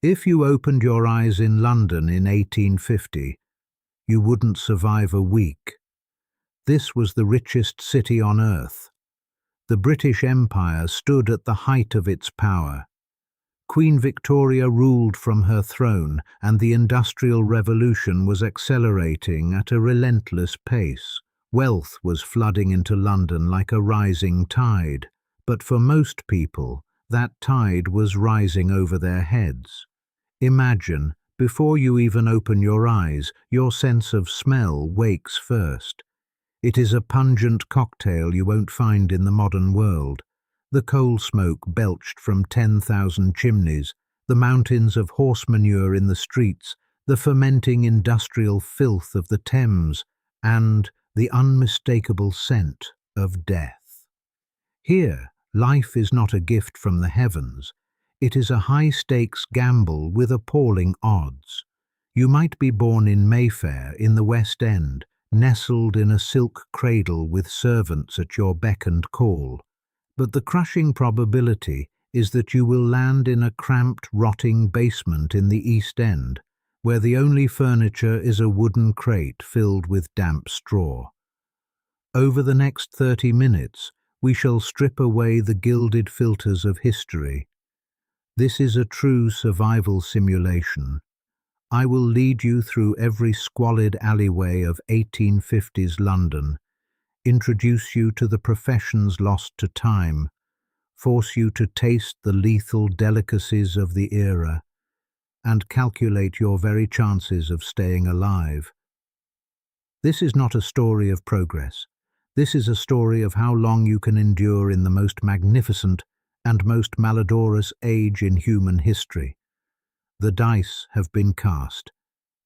If you opened your eyes in London in 1850, you wouldn't survive a week. This was the richest city on earth. The British Empire stood at the height of its power. Queen Victoria ruled from her throne, and the Industrial Revolution was accelerating at a relentless pace. Wealth was flooding into London like a rising tide, but for most people, that tide was rising over their heads. Imagine, before you even open your eyes, your sense of smell wakes first. It is a pungent cocktail you won't find in the modern world. The coal smoke belched from 10,000 chimneys, the mountains of horse manure in the streets, the fermenting industrial filth of the Thames, and the unmistakable scent of death. Here, life is not a gift from the heavens. It is a high-stakes gamble with appalling odds. You might be born in Mayfair in the West End, nestled in a silk cradle with servants at your beck and call. But the crushing probability is that you will land in a cramped, rotting basement in the East End, where the only furniture is a wooden crate filled with damp straw. Over the next 30 minutes, we shall strip away the gilded filters of history. This is a true survival simulation. I will lead you through every squalid alleyway of 1850s London, introduce you to the professions lost to time, force you to taste the lethal delicacies of the era, and calculate your very chances of staying alive. This is not a story of progress. This is a story of how long you can endure in the most magnificent and most malodorous age in human history. The dice have been cast.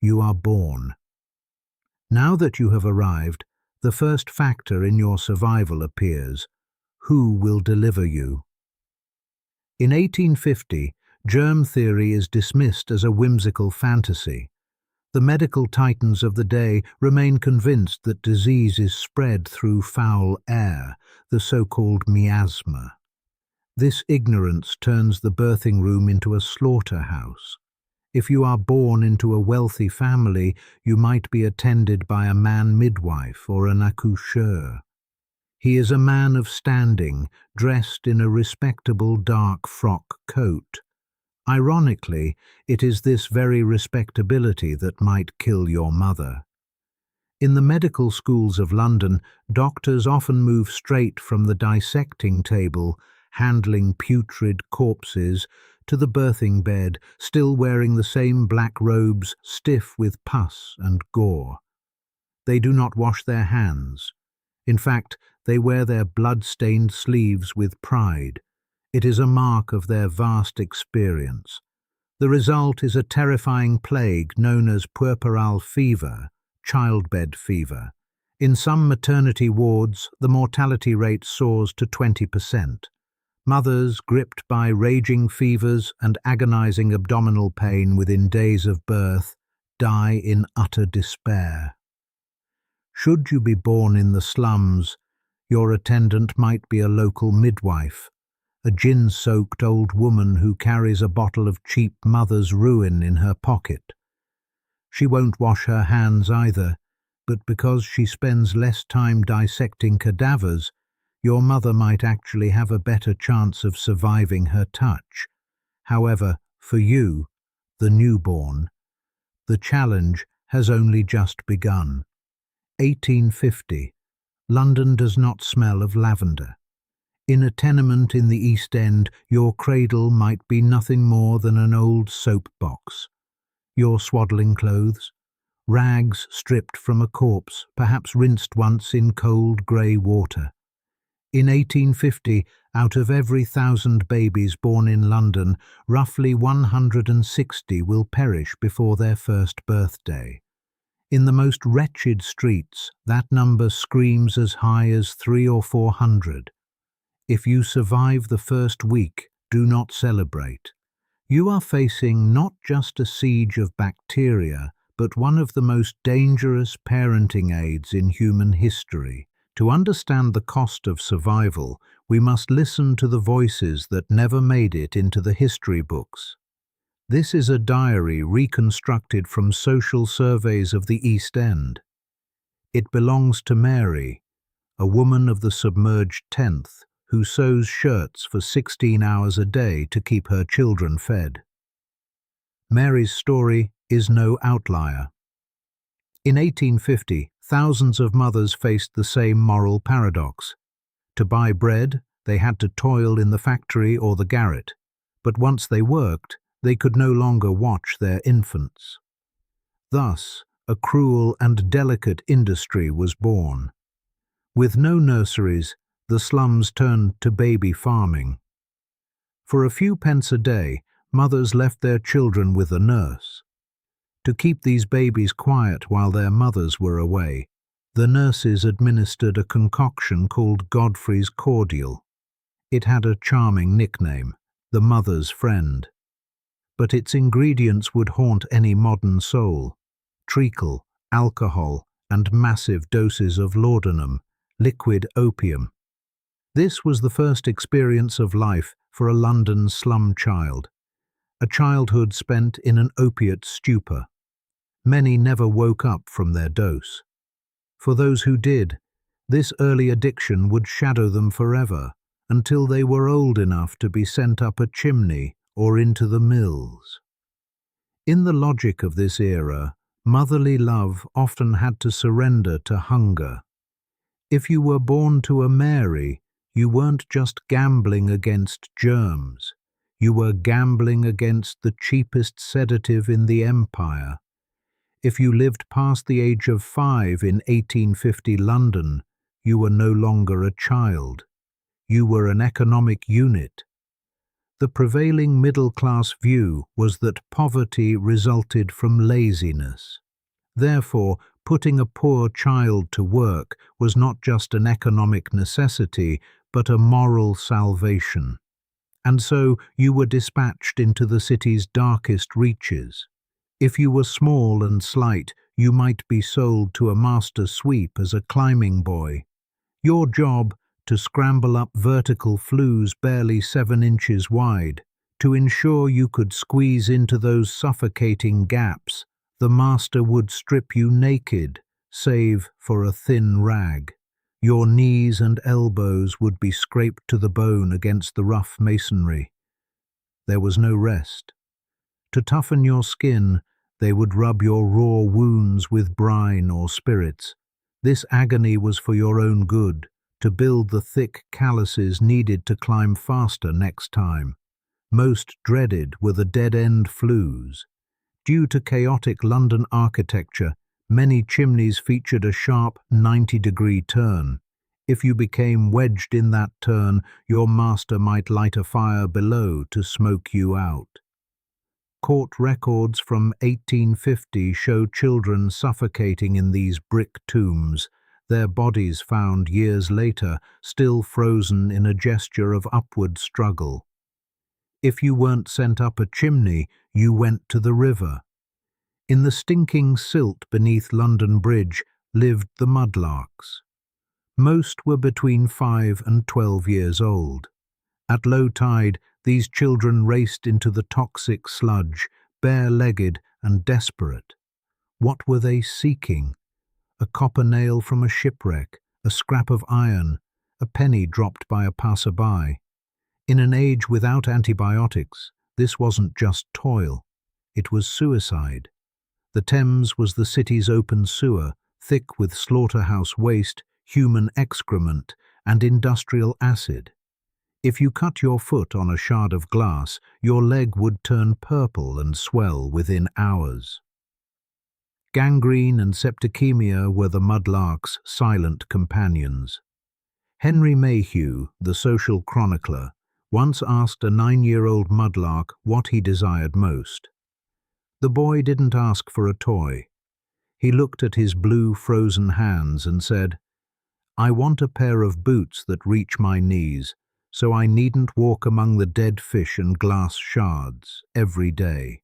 You are born. Now that you have arrived, the first factor in your survival appears. Who will deliver you? In 1850, germ theory is dismissed as a whimsical fantasy. The medical titans of the day remain convinced that disease is spread through foul air, the so-called miasma. This ignorance turns the birthing room into a slaughterhouse. If you are born into a wealthy family, you might be attended by a man midwife or an accoucheur. He is a man of standing, dressed in a respectable dark frock coat. Ironically, it is this very respectability that might kill your mother. In the medical schools of London, doctors often move straight from the dissecting table, handling putrid corpses, to the birthing bed, still wearing the same black robes, stiff with pus and gore. They do not wash their hands. In fact, they wear their blood-stained sleeves with pride. It is a mark of their vast experience. The result is a terrifying plague known as puerperal fever, childbed fever. In some maternity wards, the mortality rate soars to 20%. Mothers, gripped by raging fevers and agonizing abdominal pain within days of birth, die in utter despair. Should you be born in the slums, your attendant might be a local midwife, a gin-soaked old woman who carries a bottle of cheap mother's ruin in her pocket. She won't wash her hands either, but because she spends less time dissecting cadavers, your mother might actually have a better chance of surviving her touch. However, for you, the newborn, the challenge has only just begun. 1850. London does not smell of lavender. In a tenement in the East End, your cradle might be nothing more than an old soap box. Your swaddling clothes, rags stripped from a corpse, perhaps rinsed once in cold grey water. In 1850, out of every 1,000 babies born in London, roughly 160 will perish before their first birthday. In the most wretched streets, that number screams as high as 300 or 400. If you survive the first week, do not celebrate. You are facing not just a siege of bacteria, but one of the most dangerous parenting aids in human history. To understand the cost of survival, we must listen to the voices that never made it into the history books. This is a diary reconstructed from social surveys of the East End. It belongs to Mary, a woman of the submerged 10th, who sews shirts for 16 hours a day to keep her children fed. Mary's story is no outlier. In 1850, thousands of mothers faced the same moral paradox. To buy bread, they had to toil in the factory or the garret, but once they worked, they could no longer watch their infants. Thus, a cruel and delicate industry was born. With no nurseries, the slums turned to baby farming. For a few pence a day, mothers left their children with a nurse. To keep these babies quiet while their mothers were away, the nurses administered a concoction called Godfrey's Cordial. It had a charming nickname, the mother's friend. But its ingredients would haunt any modern soul: treacle, alcohol, and massive doses of laudanum, liquid opium. This was the first experience of life for a London slum child, a childhood spent in an opiate stupor. Many never woke up from their dose. For those who did, this early addiction would shadow them forever, until they were old enough to be sent up a chimney or into the mills. In the logic of this era, motherly love often had to surrender to hunger. If you were born to a Mary, you weren't just gambling against germs. You were gambling against the cheapest sedative in the empire. If you lived past the age of 5 in 1850 London, you were no longer a child. You were an economic unit. The prevailing middle-class view was that poverty resulted from laziness. Therefore, putting a poor child to work was not just an economic necessity, but a moral salvation. And so you were dispatched into the city's darkest reaches. If you were small and slight, you might be sold to a master sweep as a climbing boy. Your job, to scramble up vertical flues barely 7 inches wide. To ensure you could squeeze into those suffocating gaps, the master would strip you naked, save for a thin rag. Your knees and elbows would be scraped to the bone against the rough masonry. There was no rest. To toughen your skin, they would rub your raw wounds with brine or spirits. This agony was for your own good, to build the thick calluses needed to climb faster next time. Most dreaded were the dead-end flues. Due to chaotic London architecture, many chimneys featured a sharp 90-degree turn. If you became wedged in that turn, your master might light a fire below to smoke you out. Court records from 1850 show children suffocating in these brick tombs, their bodies found years later, still frozen in a gesture of upward struggle. If you weren't sent up a chimney, you went to the river. In the stinking silt beneath London Bridge lived the mudlarks. Most were between 5 and 12 years old. At low tide, these children raced into the toxic sludge, bare-legged and desperate. What were they seeking? A copper nail from a shipwreck, a scrap of iron, a penny dropped by a passerby. In an age without antibiotics, this wasn't just toil, it was suicide. The Thames was the city's open sewer, thick with slaughterhouse waste, human excrement, and industrial acid. If you cut your foot on a shard of glass, your leg would turn purple and swell within hours. Gangrene and septicemia were the mudlark's silent companions. Henry Mayhew, the social chronicler, once asked a 9-year-old mudlark what he desired most. The boy didn't ask for a toy. He looked at his blue frozen hands and said, "I want a pair of boots that reach my knees, so I needn't walk among the dead fish and glass shards every day."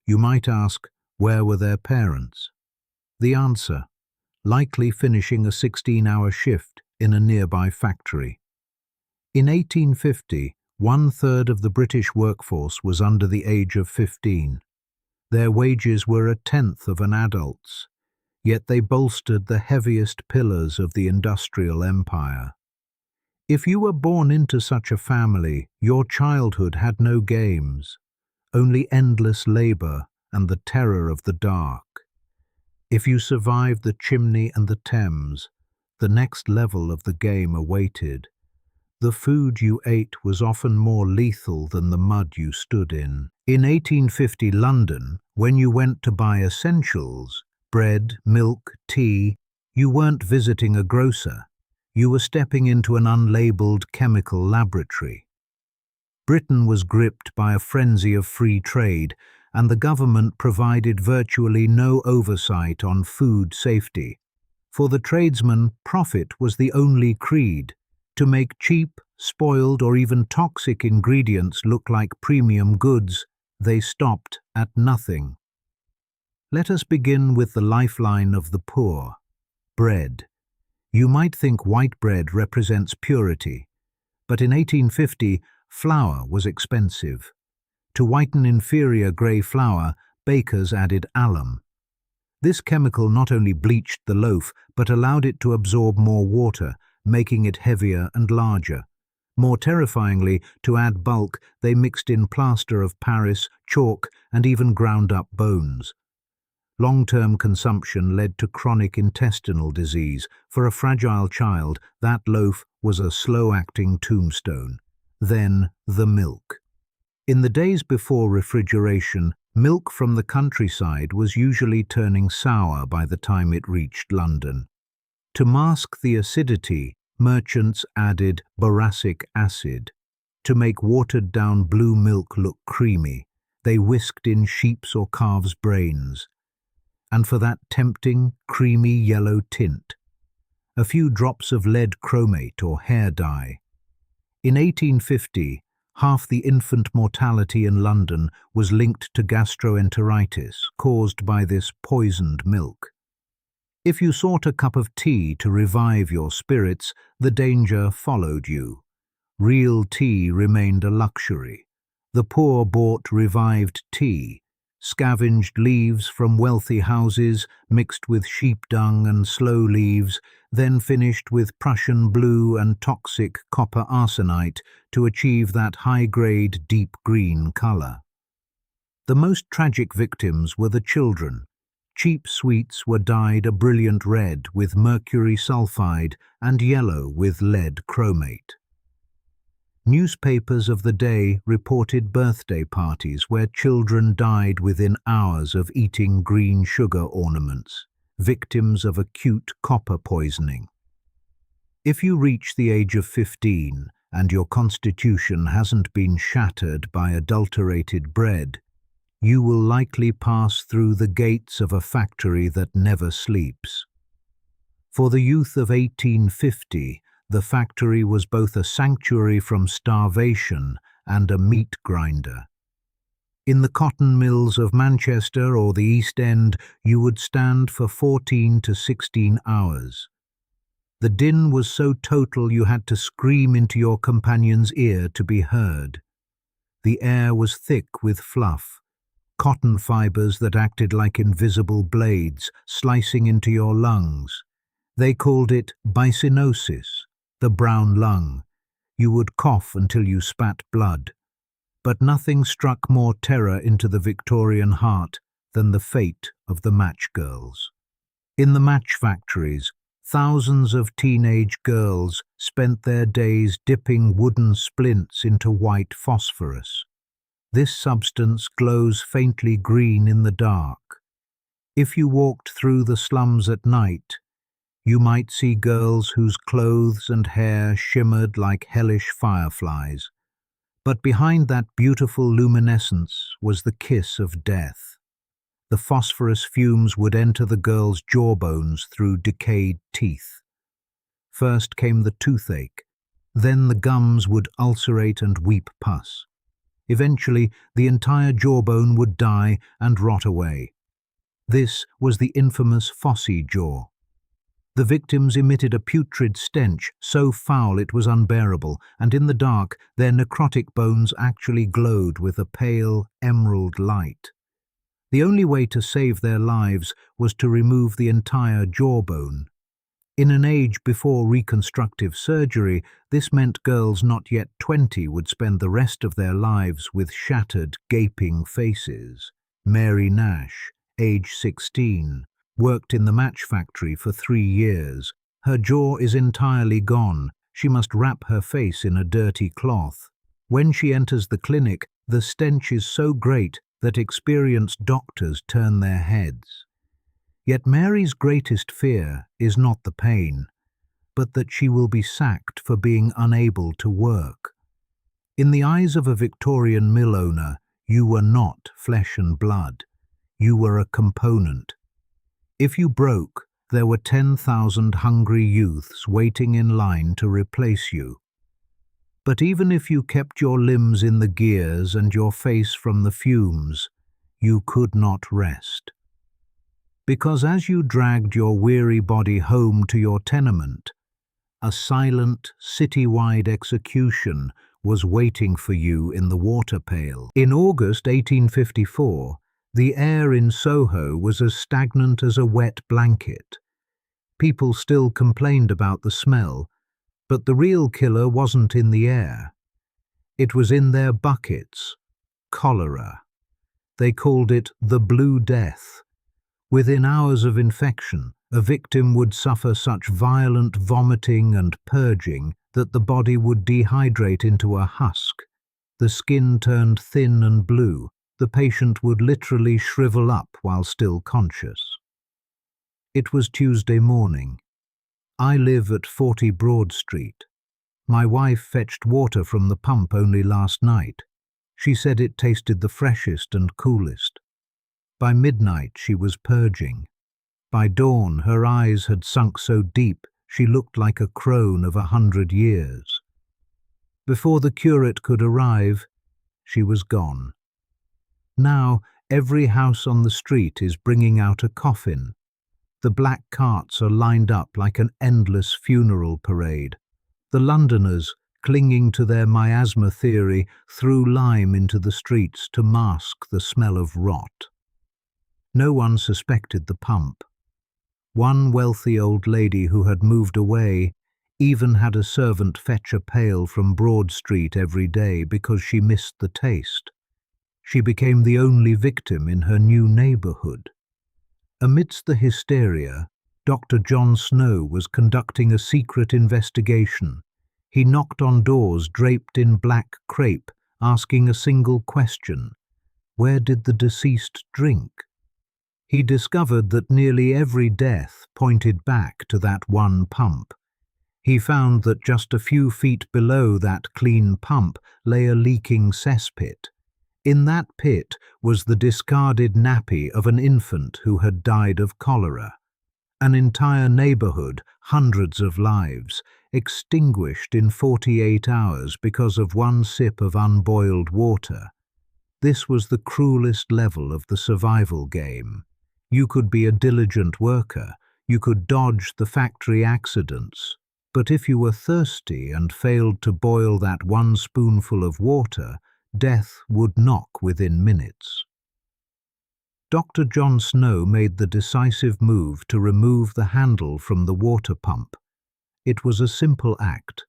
You might ask, where were their parents? The answer, likely finishing a 16-hour shift in a nearby factory. In 1850, 1/3 of the British workforce was under the age of 15. Their wages were 1/10 of an adult's, yet they bolstered the heaviest pillars of the industrial empire. If you were born into such a family, your childhood had no games, only endless labor and the terror of the dark. If you survived the chimney and the Thames, the next level of the game awaited. The food you ate was often more lethal than the mud you stood in. In 1850 London, when you went to buy essentials, bread, milk, tea, you weren't visiting a grocer. You were stepping into an unlabeled chemical laboratory. Britain was gripped by a frenzy of free trade, and the government provided virtually no oversight on food safety. For the tradesman, profit was the only creed. To make cheap, spoiled, or even toxic ingredients look like premium goods, they stopped at nothing. Let us begin with the lifeline of the poor: bread. You might think white bread represents purity, but in 1850, flour was expensive. To whiten inferior grey flour, bakers added alum. This chemical not only bleached the loaf, but allowed it to absorb more water, making it heavier and larger. More terrifyingly, to add bulk, they mixed in plaster of Paris, chalk, and even ground up bones. Long-term consumption led to chronic intestinal disease. For a fragile child, that loaf was a slow-acting tombstone. Then, the milk. In the days before refrigeration, milk from the countryside was usually turning sour by the time it reached London. To mask the acidity, merchants added boracic acid. To make watered-down blue milk look creamy, they whisked in sheep's or calves' brains. And for that tempting, creamy yellow tint, a few drops of lead chromate or hair dye. In 1850, half the infant mortality in London was linked to gastroenteritis caused by this poisoned milk. If you sought a cup of tea to revive your spirits, the danger followed you. Real tea remained a luxury. The poor bought revived tea, scavenged leaves from wealthy houses, mixed with sheep dung and sloe leaves, then finished with Prussian blue and toxic copper arsenite to achieve that high-grade deep green color. The most tragic victims were the children. Cheap sweets were dyed a brilliant red with mercury sulfide and yellow with lead chromate. Newspapers of the day reported birthday parties where children died within hours of eating green sugar ornaments, victims of acute copper poisoning. If you reach the age of 15 and your constitution hasn't been shattered by adulterated bread, you will likely pass through the gates of a factory that never sleeps. For the youth of 1850, the factory was both a sanctuary from starvation and a meat grinder. In the cotton mills of Manchester or the East End, you would stand for 14 to 16 hours. The din was so total you had to scream into your companion's ear to be heard. The air was thick with fluff, cotton fibers that acted like invisible blades, slicing into your lungs. They called it bicynosis, the brown lung. You would cough until you spat blood. But nothing struck more terror into the Victorian heart than the fate of the match girls. In the match factories, thousands of teenage girls spent their days dipping wooden splints into white phosphorus. This substance glows faintly green in the dark. If you walked through the slums at night, you might see girls whose clothes and hair shimmered like hellish fireflies. But behind that beautiful luminescence was the kiss of death. The phosphorus fumes would enter the girls' jawbones through decayed teeth. First came the toothache, then the gums would ulcerate and weep pus. Eventually, the entire jawbone would die and rot away. This was the infamous Fosse jaw. The victims emitted a putrid stench, so foul it was unbearable, and in the dark their necrotic bones actually glowed with a pale emerald light. The only way to save their lives was to remove the entire jawbone. In an age before reconstructive surgery, this meant girls not yet 20 would spend the rest of their lives with shattered, gaping faces. Mary Nash, age 16, worked in the match factory for 3 years. Her jaw is entirely gone. She must wrap her face in a dirty cloth. When she enters the clinic, the stench is so great that experienced doctors turn their heads. Yet Mary's greatest fear is not the pain, but that she will be sacked for being unable to work. In the eyes of a Victorian mill owner, you were not flesh and blood. You were a component. If you broke, there were 10,000 hungry youths waiting in line to replace you. But even if you kept your limbs in the gears and your face from the fumes, you could not rest. Because as you dragged your weary body home to your tenement, a silent, city-wide execution was waiting for you in the water pail. In August 1854, the air in Soho was as stagnant as a wet blanket. People still complained about the smell, but the real killer wasn't in the air. It was in their buckets, cholera. They called it the Blue Death. Within hours of infection, a victim would suffer such violent vomiting and purging that the body would dehydrate into a husk. The skin turned thin and blue. The patient would literally shrivel up while still conscious. It was Tuesday morning. I live at 40 Broad Street. My wife fetched water from the pump only last night. She said it tasted the freshest and coolest. By midnight she was purging. By dawn her eyes had sunk so deep she looked like a crone of 100 years. Before the curate could arrive, she was gone. Now every house on the street is bringing out a coffin. The black carts are lined up like an endless funeral parade. The Londoners, clinging to their miasma theory, threw lime into the streets to mask the smell of rot. No one suspected the pump. One wealthy old lady who had moved away even had a servant fetch a pail from Broad Street every day because she missed the taste. She became the only victim in her new neighbourhood. Amidst the hysteria, Dr. John Snow was conducting a secret investigation. He knocked on doors draped in black crepe, asking a single question: where did the deceased drink? He discovered that nearly every death pointed back to that one pump. He found that just a few feet below that clean pump lay a leaking cesspit. In that pit was the discarded nappy of an infant who had died of cholera. An entire neighbourhood, hundreds of lives, extinguished in 48 hours because of one sip of unboiled water. This was the cruelest level of the survival game. You could be a diligent worker, you could dodge the factory accidents, but if you were thirsty and failed to boil that one spoonful of water, death would knock within minutes. Dr. John Snow made the decisive move to remove the handle from the water pump. It was a simple act,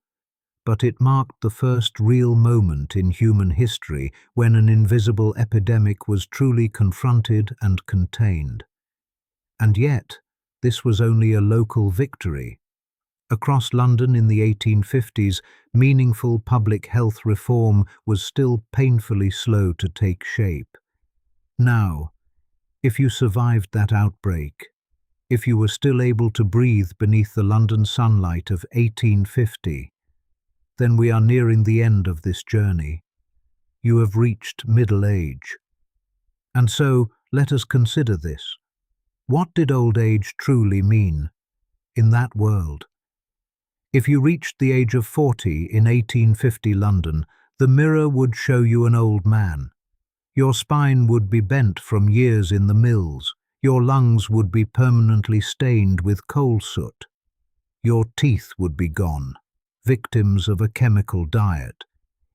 but it marked the first real moment in human history when an invisible epidemic was truly confronted and contained. And yet, this was only a local victory. Across London in the 1850s, meaningful public health reform was still painfully slow to take shape. Now, if you survived that outbreak, if you were still able to breathe beneath the London sunlight of 1850, then we are nearing the end of this journey. You have reached middle age. And so, let us consider this. What did old age truly mean in that world? If you reached the age of 40 in 1850 London, the mirror would show you an old man. Your spine would be bent from years in the mills. Your lungs would be permanently stained with coal soot. Your teeth would be gone, victims of a chemical diet.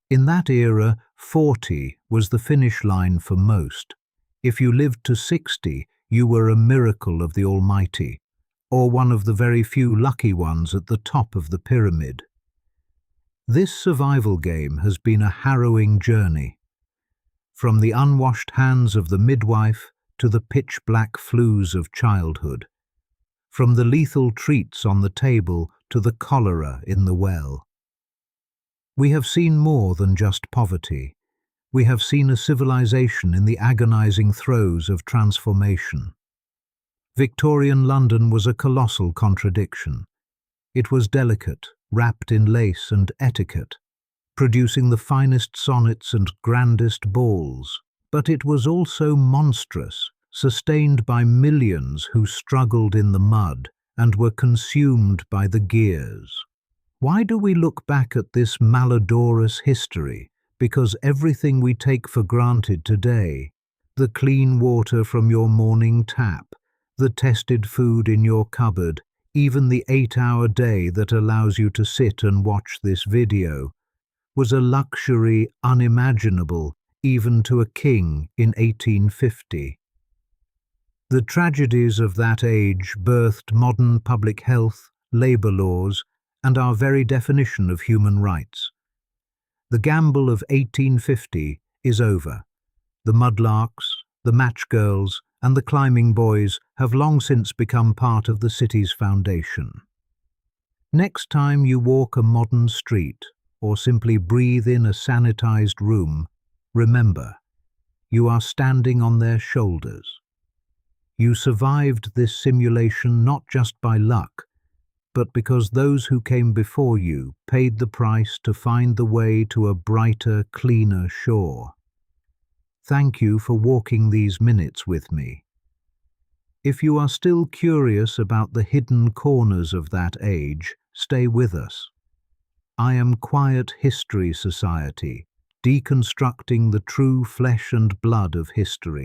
In that era, 40 was the finish line for most. If you lived to 60, you were a miracle of the Almighty, or one of the very few lucky ones at the top of the pyramid. This survival game has been a harrowing journey. From the unwashed hands of the midwife to the pitch-black flues of childhood. From the lethal treats on the table to the cholera in the well. We have seen more than just poverty. We have seen a civilization in the agonizing throes of transformation. Victorian London was a colossal contradiction. It was delicate, wrapped in lace and etiquette, producing the finest sonnets and grandest balls. But it was also monstrous, sustained by millions who struggled in the mud and were consumed by the gears. Why do we look back at this malodorous history? Because everything we take for granted today, the clean water from your morning tap, the tested food in your cupboard, even the 8-hour day that allows you to sit and watch this video, was a luxury unimaginable even to a king in 1850. The tragedies of that age birthed modern public health, labor laws, and our very definition of human rights. The gamble of 1850 is over. The mudlarks, the match girls, and the climbing boys have long since become part of the city's foundation. Next time you walk a modern street or simply breathe in a sanitized room, remember, you are standing on their shoulders. You survived this simulation not just by luck, but because those who came before you paid the price to find the way to a brighter, cleaner shore. Thank you for walking these minutes with me. If you are still curious about the hidden corners of that age, stay with us. I am Quiet History Society, deconstructing the true flesh and blood of history.